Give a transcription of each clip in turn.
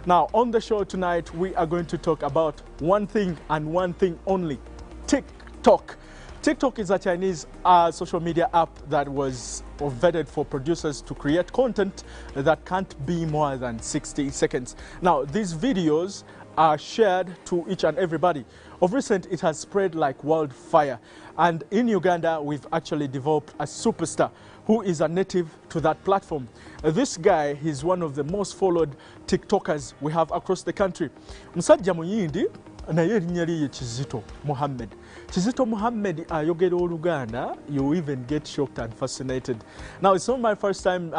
Now, on the show tonight, we are going to talk about one thing and one thing only: TikTok. TikTok is a Chinese social media app that was vetted for producers to create content that can't be more than 60 seconds. Now, these videos are shared to each and everybody. Of recent, it has spread like wildfire. And in Uganda, we've actually developed a superstar who is a native to that platform. This guy, he's one of the most followed TikTokers we have across the country. Musajja muyindi naye erinnya lye Kizito Muhammad. Kizito Muhammad ayogera Oluganda, you even get shocked and fascinated. Now, it's not my first time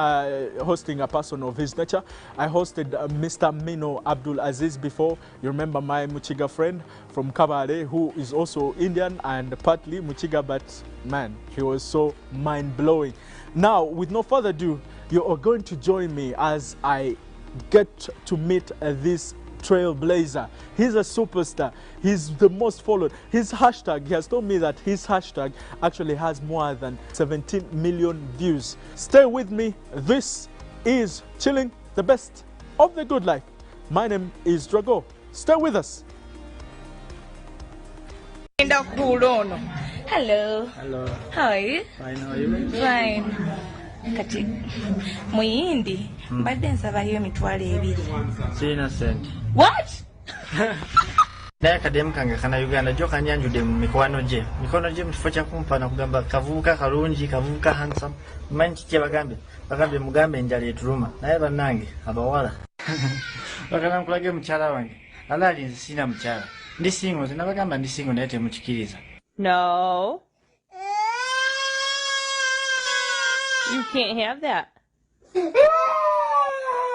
hosting a person of his nature. I hosted Mr. Mino Abdul Aziz before. You remember my Muchiga friend from Kabale, who is also Indian and partly Muchiga, but man, he was so mind-blowing. Now, with no further ado, you are going to join me as I get to meet this trailblazer. He's a superstar. He's the most followed. His hashtag, he has told me that his hashtag actually has more than 17 million views. Stay with me. This is Chilling, the best of the good life. My name is Drago. Stay with us. Hello. Hello. How are you? Fine, how are you? Fine. Kati muyindi mbadde nsaba yo emitwalo ebiri. Sina sente. What? Naye kademu kange kana Uganda jo kanyanjude mu mikwano gye. Mikono gye mu kifo kya kumpa na kugamba kavubuka kalungi, kavubuka handsome. Manyi kye bagambe mugambe enjala etuluma. Naye bannange abawala. Bakana nkulage mukyala wange. Alali nze sina mukyala. Ndi single, nze nabagamba ndi single naye temukikiriza. No. You can't have that.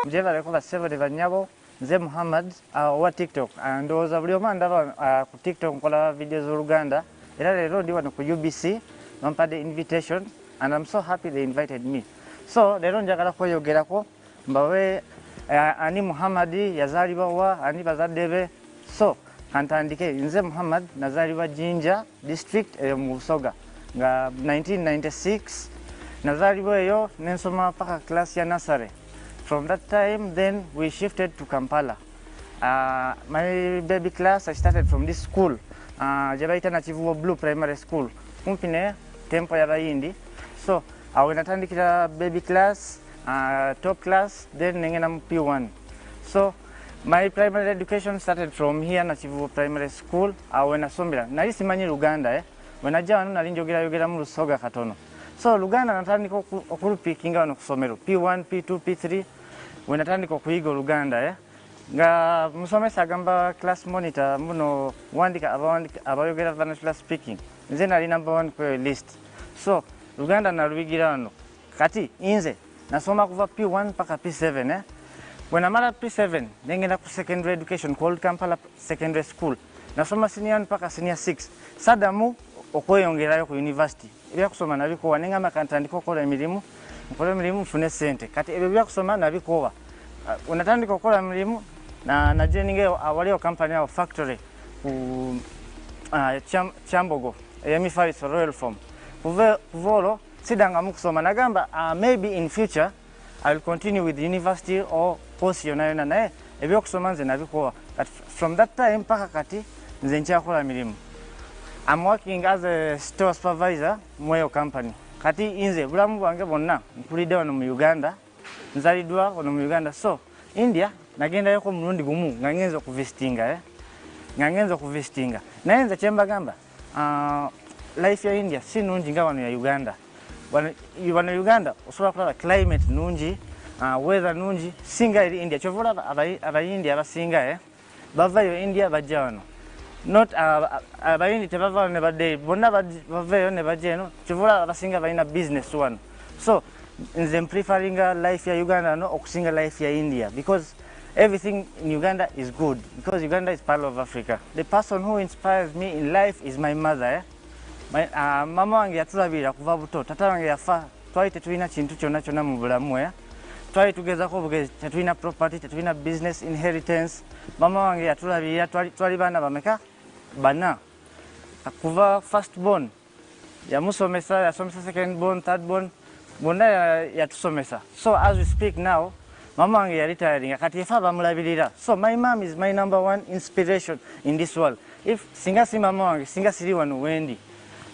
Mjeva leko basebo de banyabo nze Muhammad wa TikTok ndoza buli omu ndaba ku TikTok nkola videos Oluganda era leero ndi wano ku UBC bampadde invitation and I'm so happy they invited me. So leero njagala kweyogerako mbawe ani Muhammad yazaalibwa wa ani bazadde be. So kantandike nze Muhammad nazaalibwa Jinja district mu Busoga nga 1996 nazaalibwa eyo nensoma paka class ya nursery. From that time, then we shifted to Kampala. My baby class, I started from this school, Jabaita Nachivu Blue Primary School, Kumpine, Tempo Yabayindi. So, I went attending baby class, top class, then Nengenam P1. So, my primary education started from here, Nachivu Primary School. I went to Sombira. Nalisi mani Luganda, when I joined, Nalinjogera Musoga Katono. So, Luganda natandika okurupikinga wano kusomero P1, P2, P3 wenatandika okuyiga Luganda nga musomesa agamba class monitor muno wandika abayogera vanilla speaking nze nali number 1 ku list. So Luganda nalubigira wano kati inze nasoma kuva P1 paka P7 when amala P7 nengenda ku secondary education called Kampala Secondary School nasoma senior 1 paka senior 6 sadamu okweyongerayo ku university ebyakusoma nabikowa nengamba kantandika okukola emirimu mfune sente kati ebyo byakusoma nabikowa unatandika okukola emirimu na joining awaliyo company ya factory ku Chambogo ey'emifaliso Royal Farm kuvolo sidanga mukusoma nagamba maybe in future I will continue with university or course yona naye ebyokusoma nze nabikowa from that time paka kati nze nkyakola emirimu. I'm working as a store supervisor mweyo company. Kati inze bulamu bwange bonna mpulidde wano mu Uganda, nzaliddwa wano mu Uganda. So India nagenda yako mulundi gumu nga ngenza okuvisitinga. Naye nze kye mbagamba life ya India si nungi nga wano ya Uganda. Wano Uganda osobola kulaba climate nungi, weather nungi singa eri India. Kyovula abayindi abasinga bavayo India bajja wano. Not abayindi tebava ne badde bonna bavayo ne bajja eno kivula abasinga balina business one. So nze preferring life ya Uganda no okusinga life ya India because everything in Uganda is good because Uganda is part of Africa. The person who inspires me in life is my mother. Mama wange yatulabira kuva buto, tata wange yafa twali tetulina kintu kyonna mu bulamu twali tugezako bugezi tetulina property tetulina business inheritance. Mama wange yatulabira twali bana bameka bana kuva first born yasomesa second born third born bonna yatusomesa. So as we speak now mama wange yali retiring kati efa bamulabirira. So my mom is my number one inspiration in this world. If singa si mama wange singa siri wano wendi.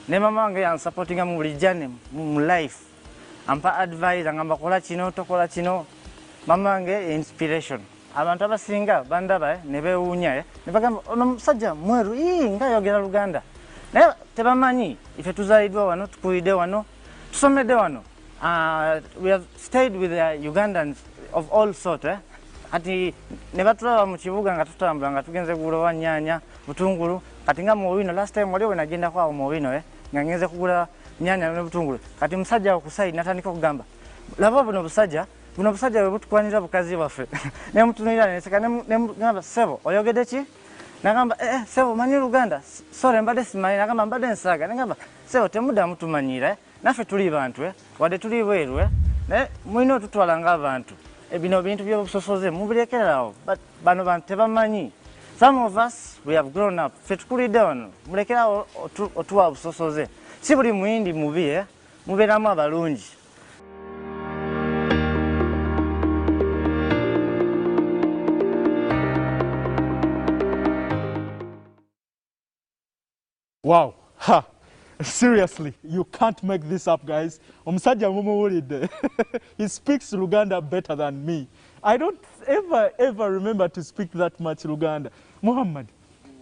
Ne mama wange yan supportinga mu buli journey mu life. Ampa advice ngamba kola kino tokola kino. Mama wange inspiration. Abantu abasinga bandaba ne bewunya ne bagamba ono musajja mweru nga yogera Luganda. Naye tebamanyi ife tuzalidwa wano tukulide wano tusomedde wano. We have stayed with the Ugandans of all sort. Ati ne batulaba mu kibuga nga tutambula nga tugenze kugulowa nnyanya butungulu kati nga mu wino last time waliwo nagenda kwa mu wino nga ngenze kugula nnyanya ne butungulu kati musajja okusayidi natandika okugamba laba buno busajja bwe butukwanira bukazi baffe ne mutunira ne seka ne ngamba sebo oyogede ki nagamba sebo manyi Luganda sore mbade simanyi nagamba mbade nsaga nagamba sebo temuda mutumanyira naffe tuli bantu wadde tuli bweru ne mwino tutwala nga abantu ebino bintu byobusosoze mubirekererawo but bano bantu tebamanyi. Some of us we have grown up ffe tukulidde wano mulekerawo otuwa busosoze si buli muyindi mubi mubeeramu abalungi. Wow. Ha. Seriously, you can't make this up, guys. Omusajja mumuwulidde. He speaks Luganda better than me. I don't ever remember to speak that much Luganda. Muhammad,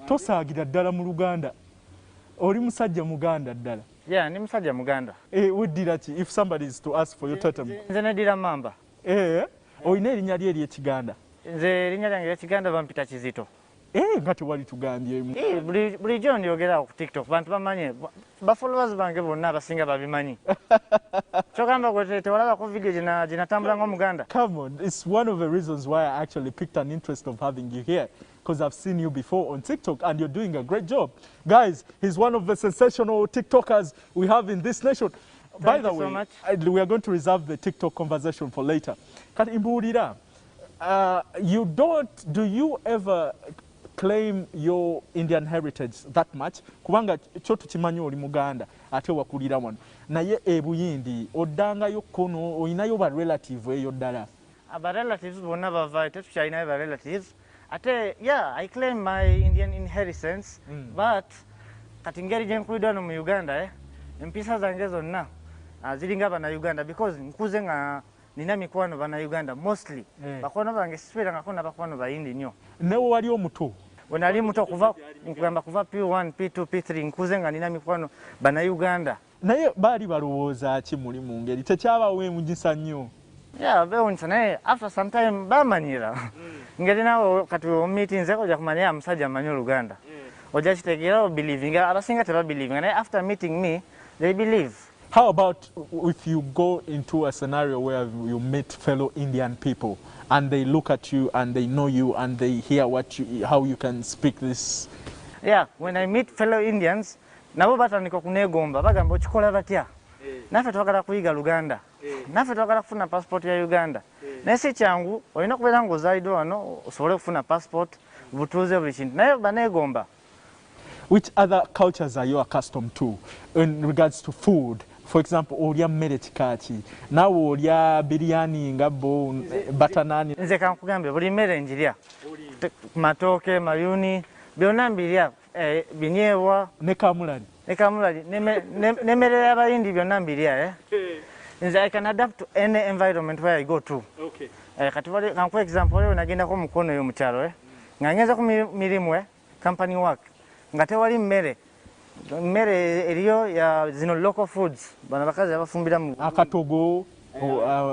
tosaagira ddala mu Luganda. Oli musajja Muganda ddala. Yeah, ni musajja Muganda. Weddira ki if somebody is to ask for your totem? Nze nedira Mamba. Oyina erinnya lye ery'Ekiganda? Nze erinnya lyange ery'Ekiganda bampita Kizito. Nga tewali tugambyemu. Bulijjo ndyogera ku TikTok bantu bamanye bafollowers bange bonna abasinga babimanyi. Kyogamba gwe tewalaba ku video ginatambula ng'Omuganda. Come on, it's one of the reasons why I actually picked an interest of having you here, because I've seen you before on TikTok and you're doing a great job. Guys, he's one of the sensational TikTokers we have in this nation. By the way, we are going to reserve the TikTok conversation for later. Kati mbuulira, do you ever claim your Indian heritage that much? Kubanga kyo tukimanyi oli Muganda ate wakulira wano. Naye ebuyindi oddangayo kono oyinayo ba relative eyo ddala. Aba relatives bonna bava tetukyalinayo ba relatives. Ate yeah, I claim my Indian inheritance but kati ngeri gye nkulidde wano mu Uganda empisa zange zonna ziringa bana Uganda because nkuze nga nina mikwano bana Uganda mostly. Bakwano bange sisubirangako nabakwano bayindi nnyo. Newe wali omuto? Wenali muto kuva P1, P2, P3 nkuze nga nina mikwano bana Uganda. Naye baali balowooza ki muli mu ngeri tekyabawo emugisa nnyo? Yeah, bewunyisa naye after some time bamanyira. Ngeri nawe kati omumiitinze ojja kumanya omusajja amanyi Oluganda. Ojja kitegeera obelievinga abasinga tebabelievinga naye after meeting me they believe. How about if you go into a scenario where you meet fellow Indian people and they look at you and they know you and they hear how you can speak this? Yeah, when I meet fellow Indians, nabo batandika kunegomba bagamba okikola batya. Naffe twagala kuyiga Luganda. Naffe twagala kufuna passport ya Uganda. Naye si kyangu olina okubeera ng'ozaalidwe wano osobole okufuna passport butuuze buli kintu. Naye banegomba. Which other cultures are you accustomed to in regards to food? For example, olya mmere kikaaki, naawe olya biryani nga bo batanani. Nze kankugambe buli mmere njirya. Matooke, mayuni, byonna mbirya, binyeebwa. Ne kamulali. N'emmere y'Abayindi byonna mbirya. Nze I can adapt to any environment where I go to. Okay. Kati kankuwa example waliwo nagendako mukono eyo mu kyalo nga ngenze ku mirimu company work nga tewali mmere. Mmere eriyo ya zino local foods bana bakazi abafumbira mu akatogo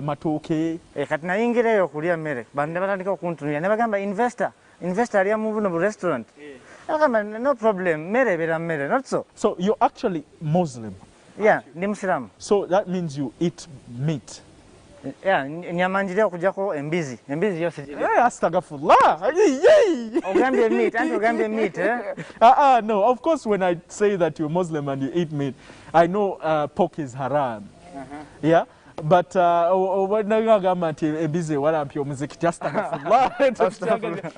matooke kati nayingireyo okulya mmere bandi batandika okuntunulira ne bagamba investor alya mu buno bu restaurant agamba no problem mmere ebeera mmere not so. So you're actually Muslim? Yeah, ndi Muslim. So that means you eat meat? Yeah, nyama njirya okujjako embizi yose. Astagfirullah. Ogambye meat, anti ogambye meat, No, of course when I say that you're Muslim and you eat meat, I know pork is haram. Yeah? But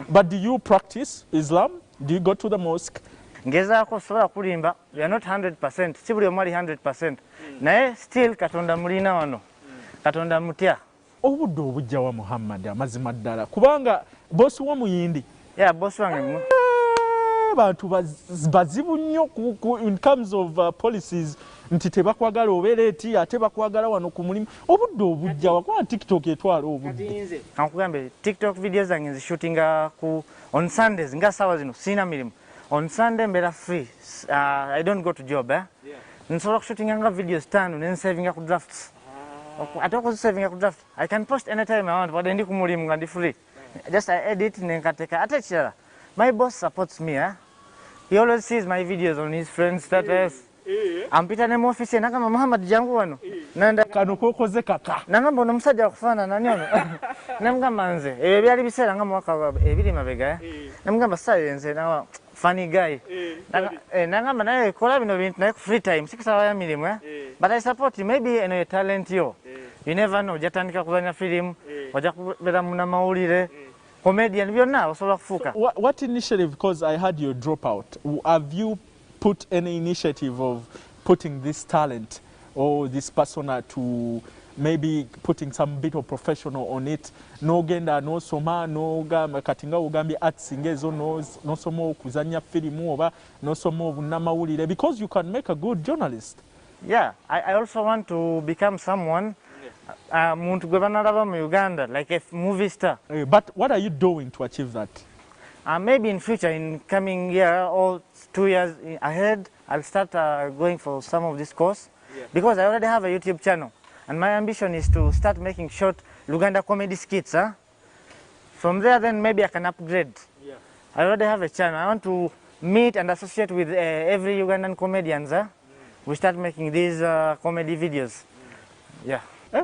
but do you practice Islam? Do you go to the mosque? Ngezaako sobola kulimba, we are not 100%, si buli omu ali 100%. Naye still Katonda mulina wano. Katonda mutya. obudde obujjawa Muhammad amazima ddala kubanga bosi wa muyindi bosi wange bantu bazibu nnyo in terms of policies nti tebakwagala obeera eti ate bakwagala wano ku mulimu obudde obujjawa kwa TikTok etwala obudde kankugambe TikTok videos zange nzishootinga on Sundays nga sawa zino sina mirimu on Sunday mbera free I don't go to job nsobola kushootinga nga videos 5 nensavinga ku drafts ate okuzisavinga ku draft I can post anytime I want wadde ndi ku mulimu nga ndi free just I edit nenkateka ate ekirala my boss supports me he always sees my videos on his friend's status ampita ne mu office nagamba Muhammad jangu wano nanda kano kokoze kaka nagamba ono musajja akufaanana nani ono namugamba nze ebyo byali biseera nga mwaka ebiri mabega namugamba sayenze nawa funny guy nagamba naye kola bino bintu naye ku free time sikusaba ya mirimu but I support you maybe eno ye talent yo you never know jatandika kuzanya film wajja kubeera munamawulire comedian byonna osobola kufuuka what initiative because I had your dropout have you put any initiative of putting this talent or this persona to maybe putting some bit of professional on it nogenda nosoma nogamba kati nga ugambye arts ngezo nosoma okuzanya filimu oba nosoma obunamawulire because you can make a good journalist I also want to become someone muntu gwe banalaba mu Uganda like a movie star but what are you doing to achieve that maybe in future in coming year or 2 years ahead I'll start going for some of this course because I already have a YouTube channel and my ambition is to start making short Luganda comedy skits from there then maybe I can upgrade I already have a channel I want to meet and associate with every Ugandan comedians we start making these comedy videos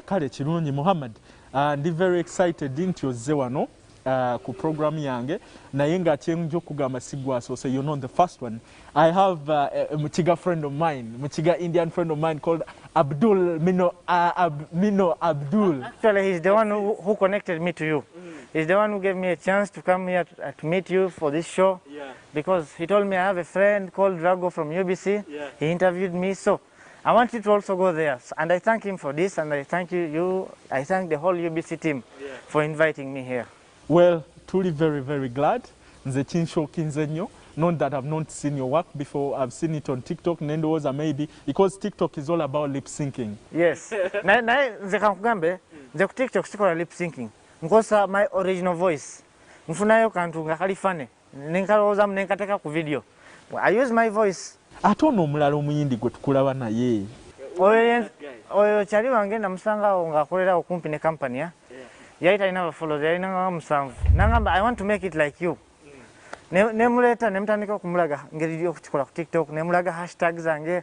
kale kirungi Muhammad ndi very excited nti ozze wano ku program yange naye nga kyenjo kugamba sigwaso so you're not the first one I have a Muchiga friend of mine Muchiga Indian friend of mine called Abdul Mino Abdul actually he's the one who connected me to you he's the one who gave me a chance to come here to meet you for this show because he told me I have a friend called Drago from UBC he interviewed me so I want you to also go there and I thank him for this and I thank I thank the whole UBC team for inviting me here. Well, truly very glad. Nze kinshokinze nnyo. Not that I've not seen your work before. I've seen it on TikTok. Nendoza maybe because TikTok is all about lip syncing. Yes. Naye nze kankugambe nze ku TikTok sikola lip syncing. Nkosa my original voice. Nfunayo kantu nga kali fane. Nenkalowooza nenkateka ku video. I use my voice. Ate ono omulala omuyindi gwe tukulaba naye. Oyo kyali wange namusanga ng'akolera okumpi ne company yali talina bafollowers yalina nga musanvu nangamba I want to make it like you nemuleeta nemutandika okumulaga ngeri okukikola ku TikTok nemulaga hashtag zange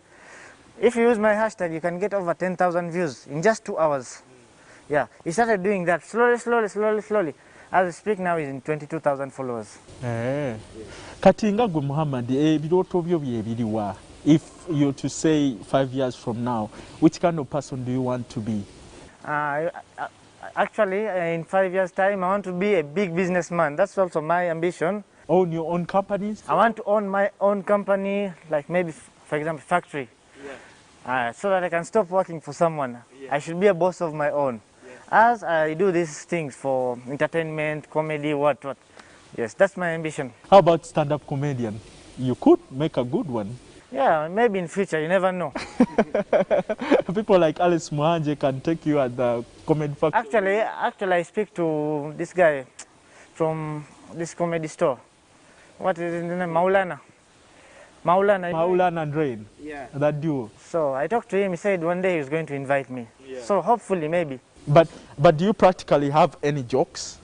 if you use my hashtag you can get over 10,000 views in just 2 hours he started doing that slowly as I speak now he's in 22,000 followers kati nga gwe Muhammad ebirooto byo byebiriwa if you're to say 5 years from now which kind of person do you want to be actually in 5 years time I want to be a big businessman that's also my ambition own your own companies I want to own my own company like maybe for example factory so that I can stop working for someone I should be a boss of my own as I do these things for entertainment comedy what yes that's my ambition. How about stand-up comedian? You could make a good one. Maybe in future, you never know. People like Alice Muhanje can take you at the comedy factory. Actually, I speak to this guy from this comedy store. What is his name? Maulana and Rain. That duo. So I talked to him. He said one day he was going to invite me. So hopefully, maybe. But do you practically have any jokes?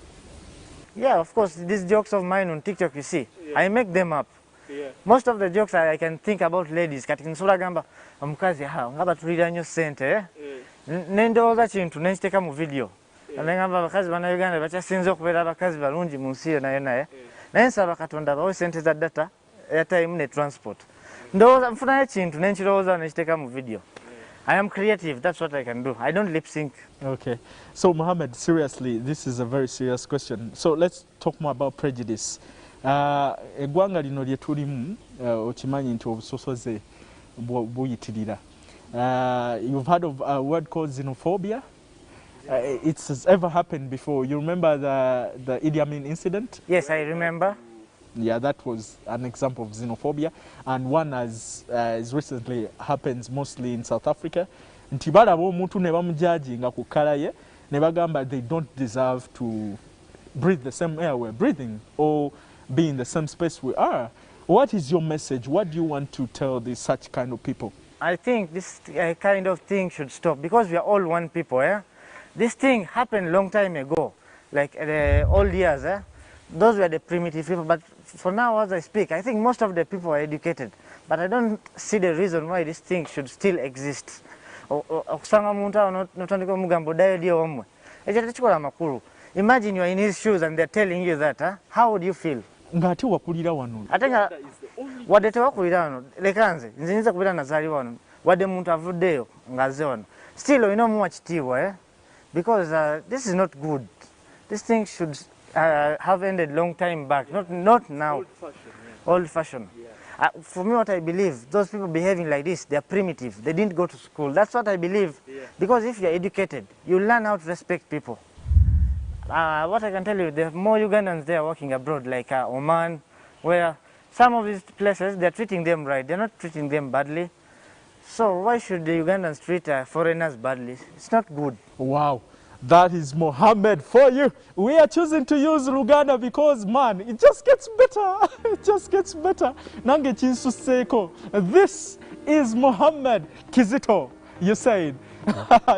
Of course. These jokes of mine on TikTok, you see, I make them up. Most of the jokes I can think about ladies. Kati nsobola gamba omukazi ngaba tulira nnyo ssente nendowooza kintu nenkiteeka mu video nengamba abakazi bana Uganda bakyasinze okubeera abakazi balungi mu nsi yonna naye nsaba Katonda bawe ssente za data airtime ne transport ndowooza nfunayo ekintu nenkirowooza nenkiteeka mu video. I am creative, that's what I can do. I don't lip sync. Okay. So Mohammed, seriously, this is a very serious question. So let's talk more about prejudice. Eggwanga lino lye tulimu okimanyi nti obusosoze buyitirira. You've heard of a word called xenophobia? It's ever happened before. You remember the Idi Amin incident? Yes, I remember. Yeah, that was an example of xenophobia, and one as recently happens mostly in South Africa. Nti balaba omuntu ne bamujudginga ku kala ye ne bagamba they don't deserve to breathe the same air we're breathing or be in the same space we are. What is your message? What do you want to tell such kind of people? I think this kind of thing should stop because we are all one people. This thing happened long time ago, like the old years. Those were the primitive people, but for now as I speak, I think most of the people are educated. But I don't see the reason why this thing should still exist. Imagine you are in his shoes and they're telling you that, how would you feel? Ngati wakulira wano. Atenga wadde tewakulira wano leka nze nzinza kubeera nazaali wano wadde muntu avuddeyo ng'azze wano still olina omuwa kitiibwa because this is not good. This thing should have ended long time back, not now. Old fashioned. Yeah. For me, what I believe, those people behaving like this, they are primitive. They didn't go to school. That's what I believe. Yeah. Because if you are educated, you learn how to respect people. What I can tell you, there are more Ugandans there working abroad, like Oman, where some of these places, they're treating them right. They're not treating them badly. So why should the Ugandans treat foreigners badly? It's not good. Wow. That is Mohammed for you. We are choosing to use Luganda because, man, it just gets better. It just gets better. Nange chinsu seko. This is Mohammed Kizito, you said.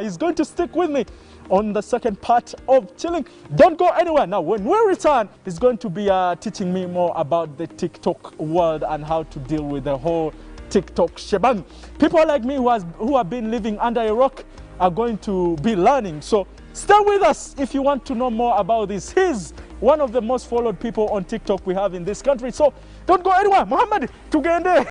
He's going to stick with me on the second part of Chilling. Don't go anywhere. Now, when we return, he's going to be teaching me more about the TikTok world and how to deal with the whole TikTok shebang. People like me who have been living under a rock are going to be learning. So stay with us if you want to know more about this. He's one of the most followed people on TikTok we have in this country. So don't go anywhere. Mohammed, tugende.